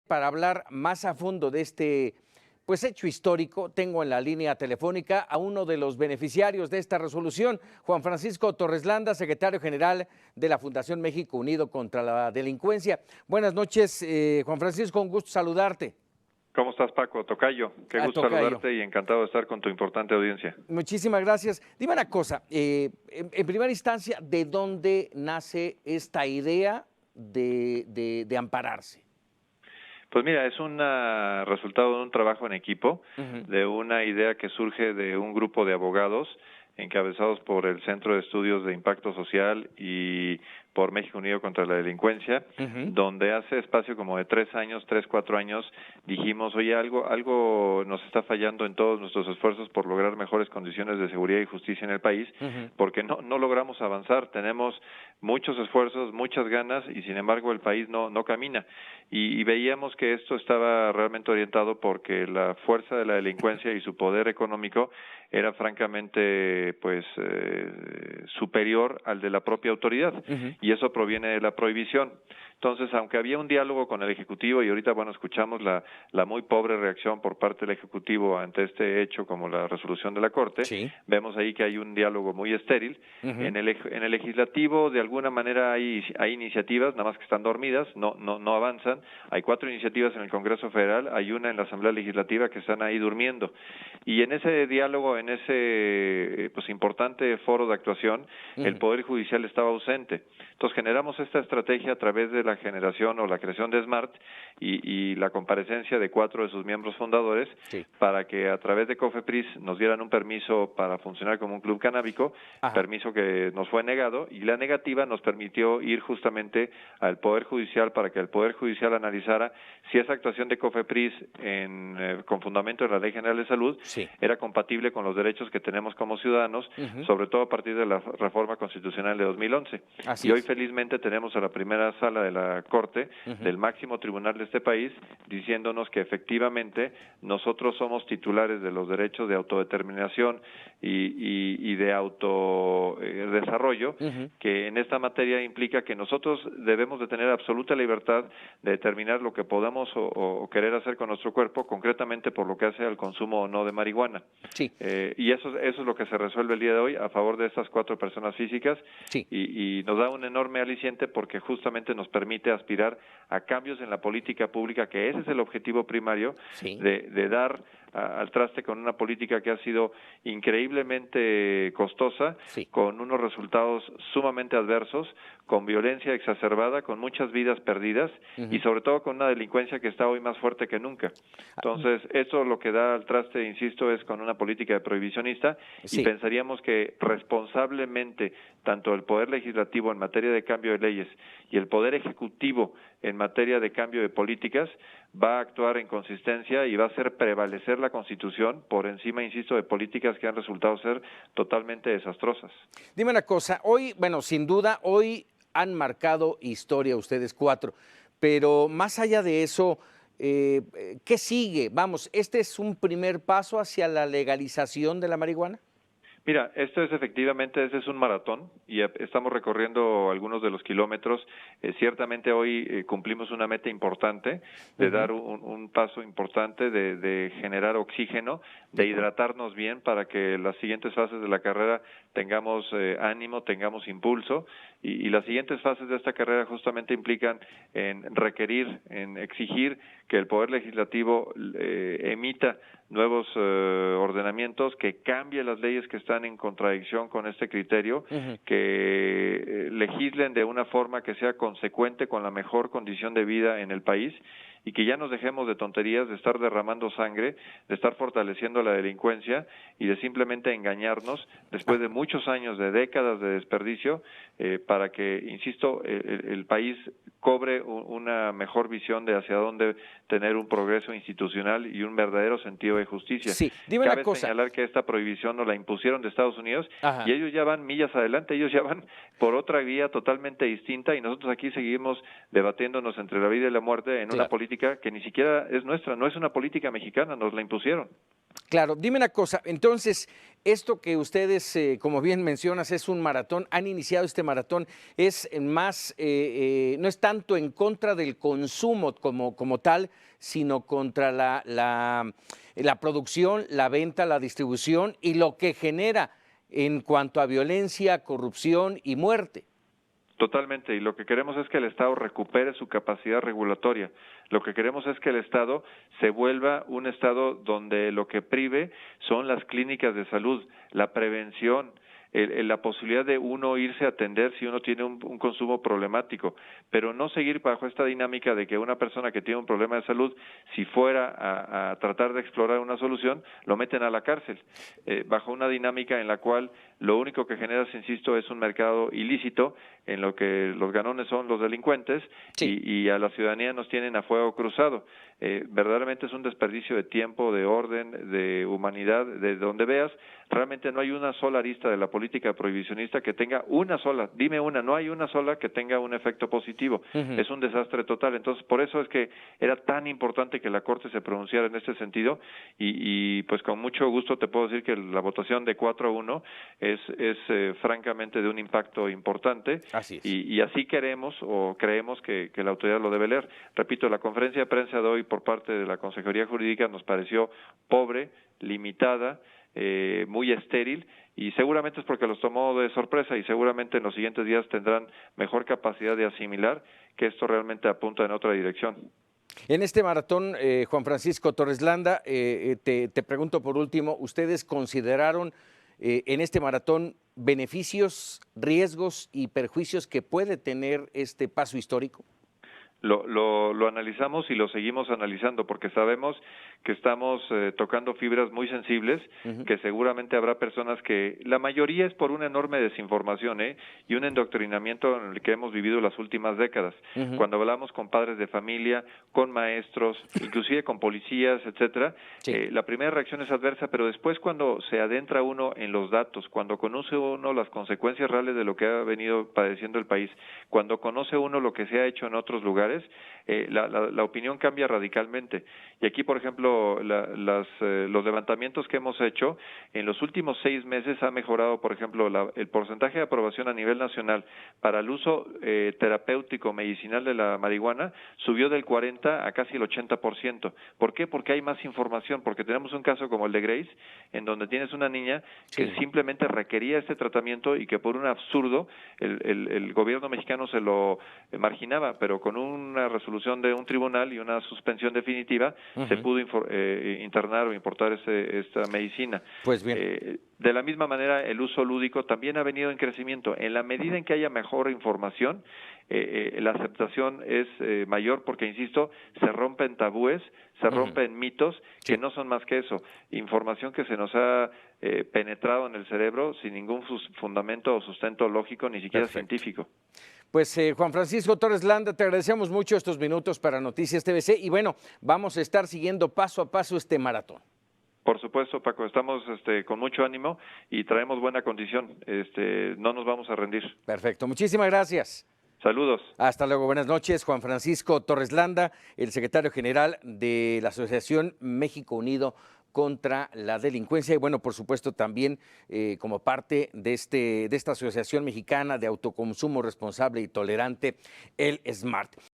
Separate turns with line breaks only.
Para hablar más a fondo de este hecho histórico, tengo en la línea telefónica a uno de los beneficiarios de esta resolución, Juan Francisco Torres Landa, secretario general de la Fundación México Unido contra la Delincuencia. Buenas noches, Juan Francisco, un gusto saludarte.
¿Cómo estás, Paco? Tocayo, qué gusto saludarte y encantado de estar con tu importante audiencia.
Muchísimas gracias. Dime una cosa, en primera instancia, ¿de dónde nace esta idea de ampararse?
Pues mira, es un resultado de un trabajo en equipo, de una idea que surge de un grupo de abogados encabezados por el Centro de Estudios de Impacto Social y por México Unido contra la Delincuencia, donde hace espacio como de 3 años, 3, 4 años, dijimos, oye, algo nos está fallando en todos nuestros esfuerzos por lograr mejores condiciones de seguridad y justicia en el país, porque no logramos avanzar, tenemos muchos esfuerzos, muchas ganas, y sin embargo el país no camina. Y veíamos que esto estaba realmente orientado porque la fuerza de la delincuencia y su poder económico era francamente superior al de la propia autoridad, y eso proviene de la prohibición. Entonces, aunque había un diálogo con el Ejecutivo, y ahorita, escuchamos la muy pobre reacción por parte del Ejecutivo ante este hecho, como la resolución de la Corte, vemos ahí que hay un diálogo muy estéril. En el Legislativo, de alguna manera, hay iniciativas, nada más que están dormidas, no avanzan. Hay 4 iniciativas en el Congreso Federal, hay una en la Asamblea Legislativa que están ahí durmiendo. Y en ese diálogo, en ese importante foro de actuación, el Poder Judicial estaba ausente. Entonces, generamos esta estrategia a través de la generación o la creación de SMART y la comparecencia de 4 de sus miembros fundadores para que a través de COFEPRIS nos dieran un permiso para funcionar como un club canábico, permiso que nos fue negado, y la negativa nos permitió ir justamente al Poder Judicial para que el Poder Judicial analizara si esa actuación de COFEPRIS con fundamento en la Ley General de Salud era compatible con los derechos que tenemos como ciudadanos, sobre todo a partir de la reforma constitucional de 2011. Y hoy felizmente tenemos a la primera sala de la Corte, del máximo tribunal de este país, diciéndonos que efectivamente nosotros somos titulares de los derechos de autodeterminación y de autodesarrollo, que en esta materia implica que nosotros debemos de tener absoluta libertad de determinar lo que podamos o querer hacer con nuestro cuerpo, concretamente por lo que hace al consumo o no de marihuana. Y eso es lo que se resuelve el día de hoy a favor de estas 4 personas físicas, y nos da un enorme aliciente porque justamente nos permite aspirar a cambios en la política pública, que ese es el objetivo primario, de dar al traste con una política que ha sido increíblemente costosa, con unos resultados sumamente adversos, con violencia exacerbada, con muchas vidas perdidas y sobre todo con una delincuencia que está hoy más fuerte que nunca. Entonces, eso lo que da al traste, insisto, es con una política de prohibicionista, y pensaríamos que responsablemente tanto el Poder Legislativo en materia de cambio de leyes y el Poder Ejecutivo en materia de cambio de políticas va a actuar en consistencia y va a hacer prevalecer la Constitución por encima, insisto, de políticas que han resultado ser totalmente desastrosas.
Dime una cosa, hoy, sin duda, hoy han marcado historia ustedes 4, pero más allá de eso, ¿qué sigue? ¿Este es un primer paso hacia la legalización de la marihuana?
Mira, este es un maratón y estamos recorriendo algunos de los kilómetros. Ciertamente hoy cumplimos una meta importante de dar un paso importante de generar oxígeno, de hidratarnos bien para que las siguientes fases de la carrera tengamos ánimo, tengamos impulso, y las siguientes fases de esta carrera justamente implican en requerir, en exigir que el Poder Legislativo emita nuevos ordenamientos, que cambie las leyes que están en contradicción con este criterio, que legislen de una forma que sea consecuente con la mejor condición de vida en el país, y que ya nos dejemos de tonterías, de estar derramando sangre, de estar fortaleciendo la delincuencia y de simplemente engañarnos después de muchos años, de décadas de desperdicio, para que, insisto, el país cobre una mejor visión de hacia dónde tener un progreso institucional y un verdadero sentido de justicia. Cabe señalar que esta prohibición nos la impusieron de Estados Unidos y ellos ya van millas adelante, ellos ya van por otra vía totalmente distinta, y nosotros aquí seguimos debatiéndonos entre la vida y la muerte en una política que ni siquiera es nuestra, no es una política mexicana, nos la impusieron.
Claro, dime una cosa, entonces, esto que ustedes, como bien mencionas, es un maratón, han iniciado este maratón, es más, no es tanto en contra del consumo como tal, sino contra la producción, la venta, la distribución y lo que genera en cuanto a violencia, corrupción y muerte.
Totalmente, y lo que queremos es que el Estado recupere su capacidad regulatoria. Lo que queremos es que el Estado se vuelva un Estado donde lo que prive son las clínicas de salud, la prevención, la posibilidad de uno irse a atender si uno tiene un consumo problemático, pero no seguir bajo esta dinámica de que una persona que tiene un problema de salud, si fuera a tratar de explorar una solución, lo meten a la cárcel, bajo una dinámica en la cual lo único que generas, insisto, es un mercado ilícito en lo que los ganones son los delincuentes
Sí.
y a la ciudadanía nos tienen a fuego cruzado. Verdaderamente es un desperdicio de tiempo, de orden, de humanidad, de donde veas, realmente no hay una sola arista de la política prohibicionista que tenga una sola, dime una, no hay una sola que tenga un efecto positivo, es un desastre total. Entonces, por eso es que era tan importante que la Corte se pronunciara en este sentido y pues con mucho gusto te puedo decir que la votación de 4-1 es francamente de un impacto importante.
Así es.
Y así queremos o creemos que la autoridad lo debe leer. Repito, la conferencia de prensa de hoy por parte de la Consejería Jurídica nos pareció pobre, limitada, muy estéril, y seguramente es porque los tomó de sorpresa y seguramente en los siguientes días tendrán mejor capacidad de asimilar que esto realmente apunta en otra dirección.
En este maratón, Juan Francisco Torres Landa, te pregunto por último, ¿ustedes consideraron en este maratón beneficios, riesgos y perjuicios que puede tener este paso histórico?
Lo analizamos y lo seguimos analizando porque sabemos que estamos tocando fibras muy sensibles, que seguramente habrá personas que, la mayoría es por una enorme desinformación y un endoctrinamiento en el que hemos vivido las últimas décadas. Cuando hablamos con padres de familia, con maestros, inclusive con policías, etcétera, sí. La primera reacción es adversa, pero después cuando se adentra uno en los datos, cuando conoce uno las consecuencias reales de lo que ha venido padeciendo el país, cuando conoce uno lo que se ha hecho en otros lugares, la opinión cambia radicalmente. Y aquí, por ejemplo, los levantamientos que hemos hecho, en los últimos 6 meses ha mejorado, por ejemplo, el porcentaje de aprobación a nivel nacional para el uso terapéutico medicinal de la marihuana subió del 40 a casi el 80%. ¿Por qué? Porque hay más información, porque tenemos un caso como el de Grace, en donde tienes una niña que simplemente requería este tratamiento y que por un absurdo el gobierno mexicano se lo marginaba, pero con una resolución de un tribunal y una suspensión definitiva se pudo internar o importar esta medicina.
Pues bien.
De la misma manera, el uso lúdico también ha venido en crecimiento. En la medida en que haya mejor información, la aceptación es mayor porque, insisto, se rompen tabúes, se rompen mitos que no son más que eso, información que se nos ha penetrado en el cerebro sin ningún fundamento o sustento lógico, ni siquiera científico.
Pues Juan Francisco Torres Landa, te agradecemos mucho estos minutos para Noticias TVC y bueno, vamos a estar siguiendo paso a paso este maratón.
Por supuesto, Paco, estamos con mucho ánimo y traemos buena condición. No nos vamos a rendir.
Perfecto, muchísimas gracias.
Saludos.
Hasta luego, buenas noches. Juan Francisco Torres Landa, el secretario general de la Asociación México Unido contra la Delincuencia y bueno, por supuesto también como parte de esta Asociación Mexicana de Autoconsumo Responsable y Tolerante, el SMART.